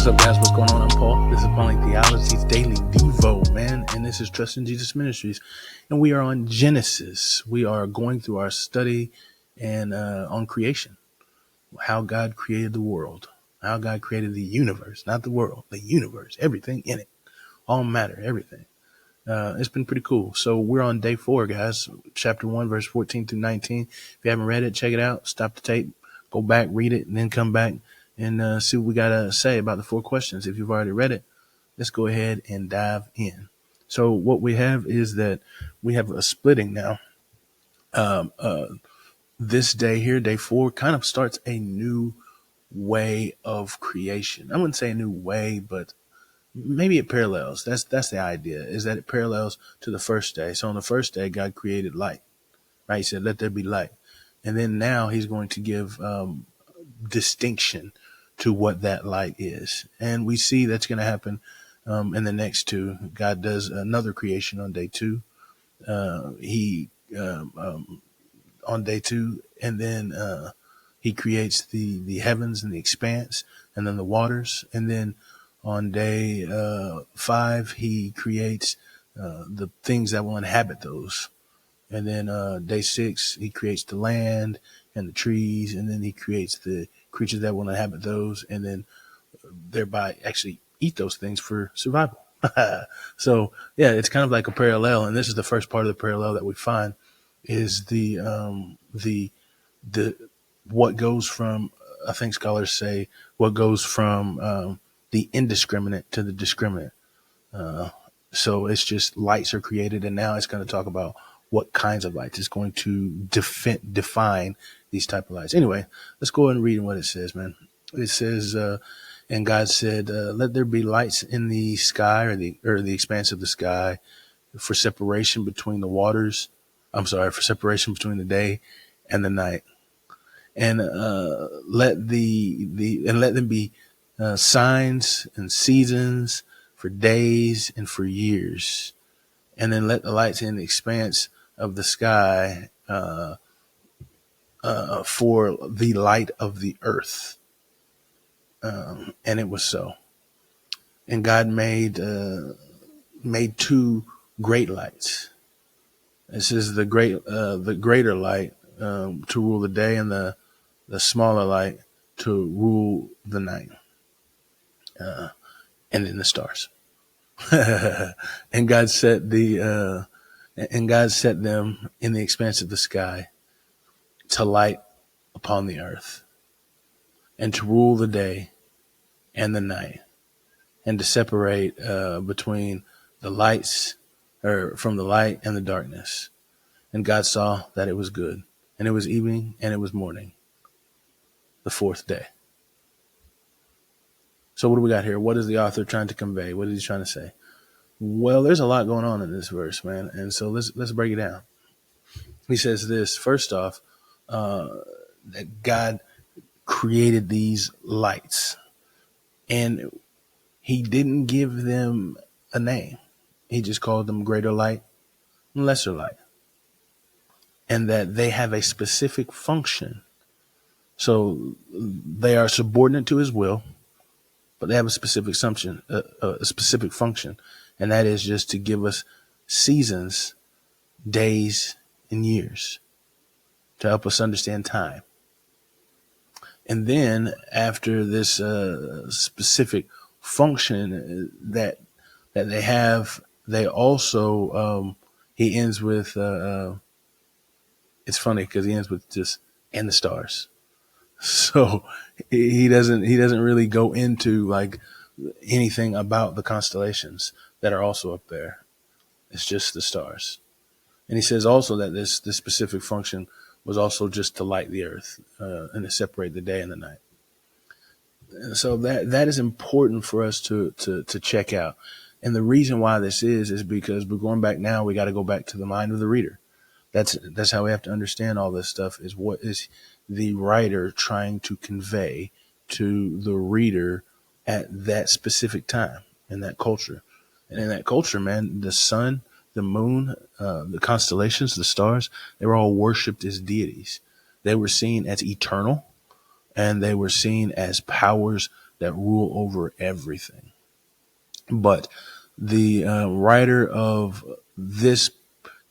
up, guys? What's going on? I'm Paul. This is Paulie Theology's Daily Devo, man. And this is Trust in Jesus Ministries. And we are on Genesis. We are going through our study and on creation. How God created the world. How God created the universe. Not the world, the universe. Everything in it. All matter, everything. It's been pretty cool. So we're on day 4, guys. Chapter 1, verse 14 through 19. If you haven't read it, check it out. Stop the tape. Go back, read it, and then come back and see what we got to say about the 4 questions. If you've already read it, let's go ahead and dive in. So what we have is that we have a splitting now. This day here, day 4, kind of starts a new way of creation. I wouldn't say a new way, but maybe it parallels. That's the idea, is that it parallels to the first day. So on the first day, God created light, right? He said, let there be light. And then now he's going to give distinction to what that light is. And we see that's going to happen in the next 2. God does another creation on day 2. He on day 2, and then he creates the heavens and the expanse, and then the waters. And then on day 5, he creates the things that will inhabit those. And then day 6, he creates the land and the trees, and then he creates the creatures that will inhabit those, and then thereby actually eat those things for survival. So yeah, it's kind of like a parallel, and this is the first part of the parallel that we find is the what goes from, I think scholars say, what goes from the indiscriminate to the discriminate. So it's just lights are created, and now it's going to talk about what kinds of lights. It's going to define these type of lights. Anyway, let's go ahead and read what it says, man. It says, and God said, let there be lights in the sky, or the expanse of the sky, for separation between the waters. I'm sorry, for separation between the day and the night. And let them be signs and seasons for days and for years. And then let the lights in the expanse of the sky for the light of the earth. And it was so. And God made 2 great lights. This is the greater light to rule the day, and the smaller light to rule the night, and then the stars. And God set them in the expanse of the sky to light upon the earth, and to rule the day and the night, and to separate between the lights, or from the light and the darkness. And God saw that it was good. And it was evening, and it was morning, the 4th day. So what do we got here? What is the author trying to convey? What is he trying to say? Well, there's a lot going on in this verse, man. And so let's break it down. He says this, first off, that God created these lights, and he didn't give them a name. He just called them greater light and lesser light, and that they have a specific function. So they are subordinate to his will, but they have a specific function, and that is just to give us seasons, days, and years, to help us understand time. And then after this specific function that they have, they also he ends with it's funny because he ends with just and the stars. So he doesn't really go into like anything about the constellations that are also up there. It's just the stars. And he says also that this specific function was also just to light the earth and to separate the day and the night. And so that is important for us to check out. And the reason why this is because we're going back now. We got to go back to the mind of the reader. That's how we have to understand all this stuff, is what is the writer trying to convey to the reader at that specific time in that culture. And in that culture, man, the sun, the moon, the constellations, the stars, they were all worshipped as deities. They were seen as eternal, and they were seen as powers that rule over everything. But the writer of this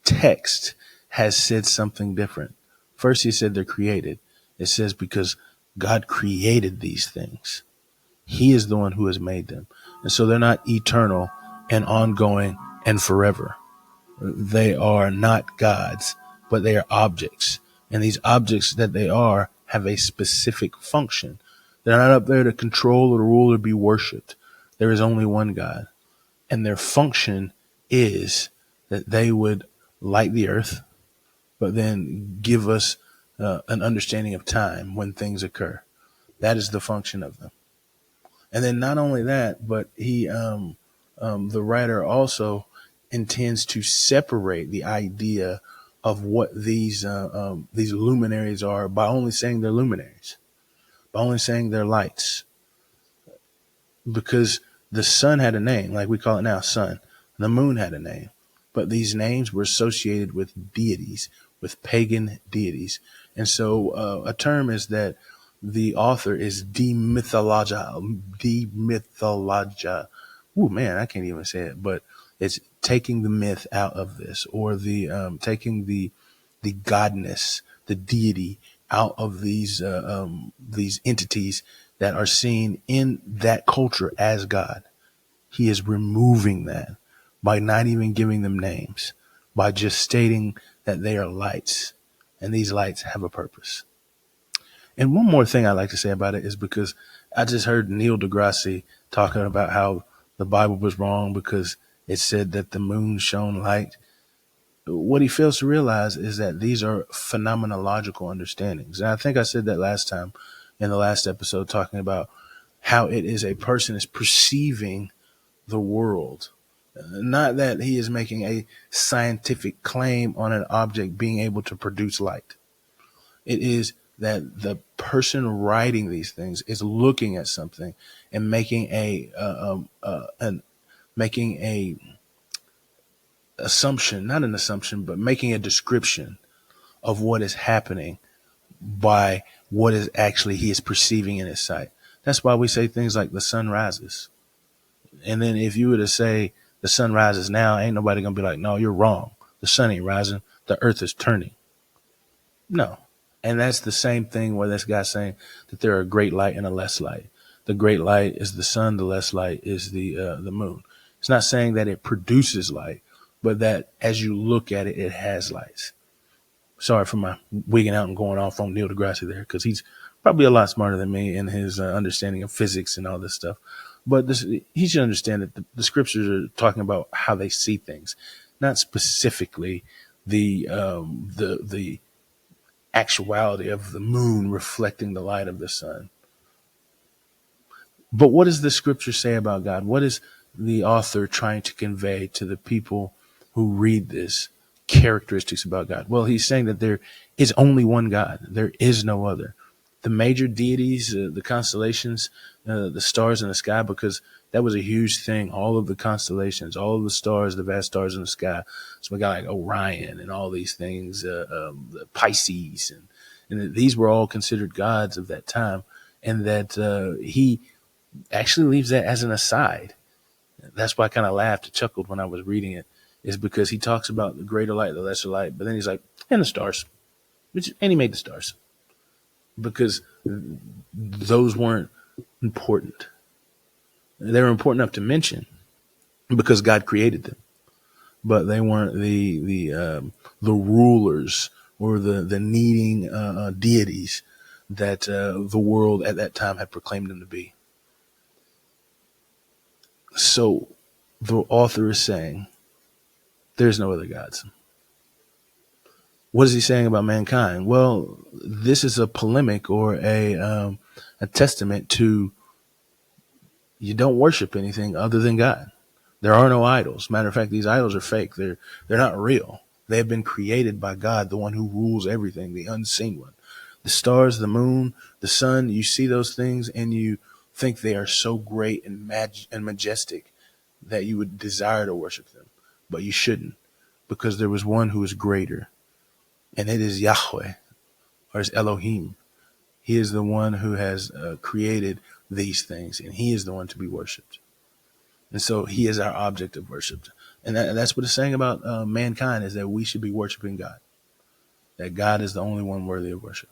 text has said something different. First, he said they're created. It says because God created these things. He is the one who has made them. And so they're not eternal and ongoing and forever. They are not gods, but they are objects. And these objects that they are have a specific function. They're not up there to control or rule or be worshiped. There is only one God. And their function is that they would light the earth, but then give us an understanding of time when things occur. That is the function of them. And then not only that, but the writer also intends to separate the idea of what these luminaries are by only saying they're luminaries, by only saying they're lights, because the sun had a name, like we call it now, sun. The moon had a name, but these names were associated with deities, with pagan deities. And so a term is that the author is demythologia. Oh man, I can't even say it, but it's taking the myth out of this, or the taking the godness, the deity out of these entities that are seen in that culture as God. He is removing that by not even giving them names, by just stating that they are lights, and these lights have a purpose. And one more thing I like to say about it is because I just heard Neil deGrasse talking about how the Bible was wrong because it said that the moon shone light. What he fails to realize is that these are phenomenological understandings. And I think I said that last time in the last episode, talking about how it is a person is perceiving the world. Not that he is making a scientific claim on an object being able to produce light. It is that the person writing these things is looking at something and making making a assumption, not an assumption, but making a description of what is happening by what is actually he is perceiving in his sight. That's why we say things like the sun rises. And then if you were to say the sun rises now, ain't nobody gonna be like, no, you're wrong. The sun ain't rising. The earth is turning. No. And that's the same thing where this guy's saying that there are a great light and a less light. The great light is the sun. The less light is the moon. It's not saying that it produces light, but that as you look at it, it has lights. Sorry for my wigging out and going off on Neil deGrasse there, because he's probably a lot smarter than me in his understanding of physics and all this stuff. But he should understand that the scriptures are talking about how they see things, not specifically the actuality of the moon reflecting the light of the sun. But what does the scripture say about God? What is the author trying to convey to the people who read this characteristics about God? Well, he's saying that there is only one God. There is no other. The major deities, the constellations, the stars in the sky, because that was a huge thing. All of the constellations, all of the stars, the vast stars in the sky. So we got like Orion and all these things, the Pisces, and these were all considered gods of that time. And that he actually leaves that as an aside. That's why I kind of laughed and chuckled when I was reading it, is because he talks about the greater light, the lesser light, but then he's like, and the stars, and he made the stars because those weren't important. They were important enough to mention because God created them, but they weren't the rulers or the needing deities that the world at that time had proclaimed them to be. So the author is saying there's no other gods. What is he saying about mankind? Well, this is a polemic or a testament to you don't worship anything other than God. There are no idols. Matter of fact, these idols are fake. They're not real. They have been created by God, the one who rules everything, the unseen one. The stars, the moon, the sun, you see those things and you think they are so great and majestic that you would desire to worship them. But you shouldn't, because there was one who is greater, and it is Yahweh, or it's Elohim. He is the one who has created these things, and he is the one to be worshiped. And so he is our object of worship. And that's what it's saying about mankind, is that we should be worshiping God, that God is the only one worthy of worship.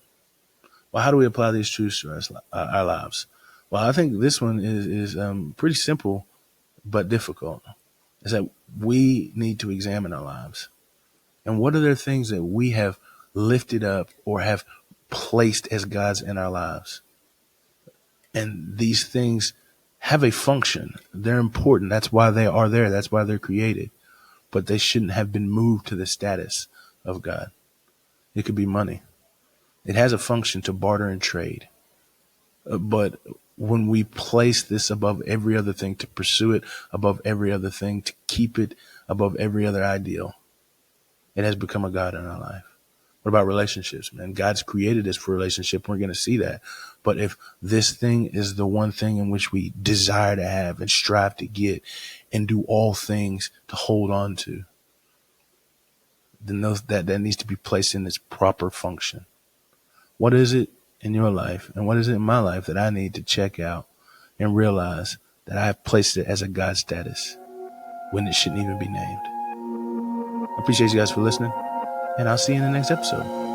Well, how do we apply these truths to our lives? Well, I think this one is pretty simple but difficult. Is that we need to examine our lives. And what are the things that we have lifted up or have placed as gods in our lives? And these things have a function. They're important. That's why they are there. That's why they're created. But they shouldn't have been moved to the status of God. It could be money. It has a function to barter and trade. But when we place this above every other thing, to pursue it above every other thing, to keep it above every other ideal, it has become a God in our life. What about relationships, man? God's created us for relationship. We're going to see that. But if this thing is the one thing in which we desire to have and strive to get and do all things to hold on to, then that needs to be placed in its proper function. What is it in your life and what is it in my life that I need to check out and realize that I have placed it as a God status when it shouldn't even be named? I appreciate you guys for listening, and I'll see you in the next episode.